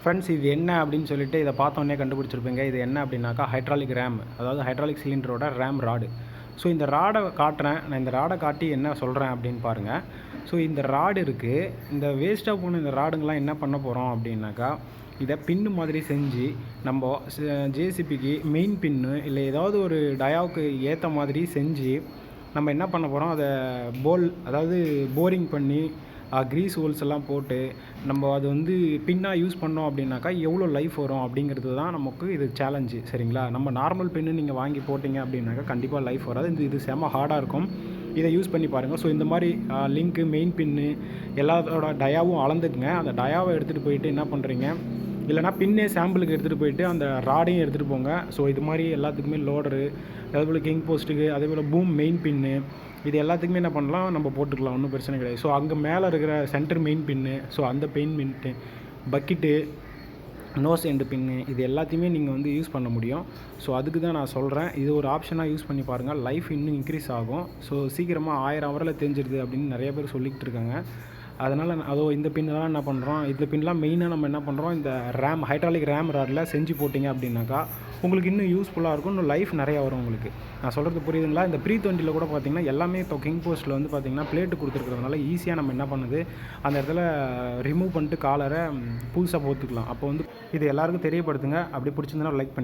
Friends, இது என்ன அப்படின்னு சொல்லிட்டு இதை பார்த்தோன்னே கண்டுபிடிச்சிருப்பீங்க. இது என்ன அப்படின்னாக்கா ஹைட்ராலிக் ரேம், அதாவது ஹைட்ராலிக் சிலிண்டரோட ரேம் ராடு. ஸோ இந்த ராடை காட்டுறேன். நான் இந்த ராடை காட்டி என்ன சொல்கிறேன் அப்படின்னு பாருங்கள். ஸோ இந்த ராடு இருக்குது. இந்த வேஸ்ட்டாக போன இந்த ராடுங்களாம் என்ன பண்ண போகிறோம் அப்படின்னாக்கா, இதை பின்னு மாதிரி செஞ்சு நம்ம ஜேசிபிக்கு மெயின் பின்னு இல்லை ஏதாவது ஒரு டயாவுக்கு ஏற்ற மாதிரி செஞ்சு நம்ம என்ன பண்ண போகிறோம், அதை அதாவது போரிங் பண்ணி க்ரீஸ் ஹோல்ஸ் எல்லாம் போட்டு நம்ம அது பின்னாக யூஸ் பண்ணோம் அப்படின்னாக்கா எவ்வளோ லைஃப் வரும் அப்படிங்கிறது தான் நமக்கு இது சேலஞ்சு. சரிங்களா? நம்ம நார்மல் பின்னு நீங்கள் வாங்கி போட்டிங்க அப்படின்னாக்கா கண்டிப்பாக லைஃப் வராது. இது செம ஹார்டாக இருக்கும். இதை யூஸ் பண்ணி பாருங்கள். ஸோ இந்த மாதிரி லிங்க்கு, மெயின் பின்னு எல்லாத்தோட டயாவும் அளந்துக்குங்க. அந்த டயாவை எடுத்துகிட்டு போயிட்டு என்ன பண்ணுறீங்க, இல்லைனா பின்னே சாம்பிளுக்கு எடுத்துகிட்டு போயிட்டு அந்த ராடையும் எடுத்துகிட்டு போங்க. ஸோ இது மாதிரி எல்லாத்துக்குமே லோடரு, அதேபோல் கிங் போஸ்ட்டுக்கு, அதேபோல் பூம் மெயின் பின்னு, இது எல்லாத்துக்குமே என்ன பண்ணலாம், நம்ம போட்டுக்கலாம். ஒன்றும் பிரச்சனை கிடையாது. ஸோ அங்கே மேலே இருக்கிற சென்டர் மெயின் பின்னு, ஸோ அந்த பெயின் பின்னு, பக்கெட்டு, நோஸ் எண்டு பின்னு, இது எல்லாத்தையுமே நீங்கள் யூஸ் பண்ண முடியும். ஸோ அதுக்கு தான் நான் சொல்கிறேன். இது ஒரு ஆப்ஷனாக யூஸ் பண்ணி பாருங்கள். லைஃப் இன்னும் இன்க்ரீஸ் ஆகும். ஸோ சீக்கிரமாக 1000 ஹவரில் தெரிஞ்சிருது அப்படின்னு நிறைய பேர் சொல்லிக்கிட்டு இருக்காங்க. அதனால் இந்த பின்னெலாம் என்ன பண்ணுறோம், இந்த பின்லாம் மெயினாக நம்ம என்ன பண்ணுறோம், இந்த ஹைட்ராலிக் ரேம் ராடில் செஞ்சு போட்டிங்க அப்படின்னாக்கா உங்களுக்கு இன்னும் யூஸ்ஃபுல்லாக இருக்கும். இன்னும் லைஃப் நிறையா வரும் உங்களுக்கு. நான் சொல்கிறது புரியுதுங்களா? இந்த ப்ரீ20 கூட பார்த்திங்கன்னா எல்லாமே இப்போ கிங் போஸ்ட்டில் பார்த்திங்கன்னா பிளேட்டு கொடுத்துருக்கிறதுனால ஈஸியாக நம்ம என்ன பண்ணுது, அந்த இடத்துல ரிமூவ் பண்ணிட்டு காலரை புதுசாக போட்டுக்கலாம். அப்போ இது எல்லாருக்கும் தெரியப்படுத்துங்க. அப்படி பிடிச்சிருந்தனா லைக் பண்ணி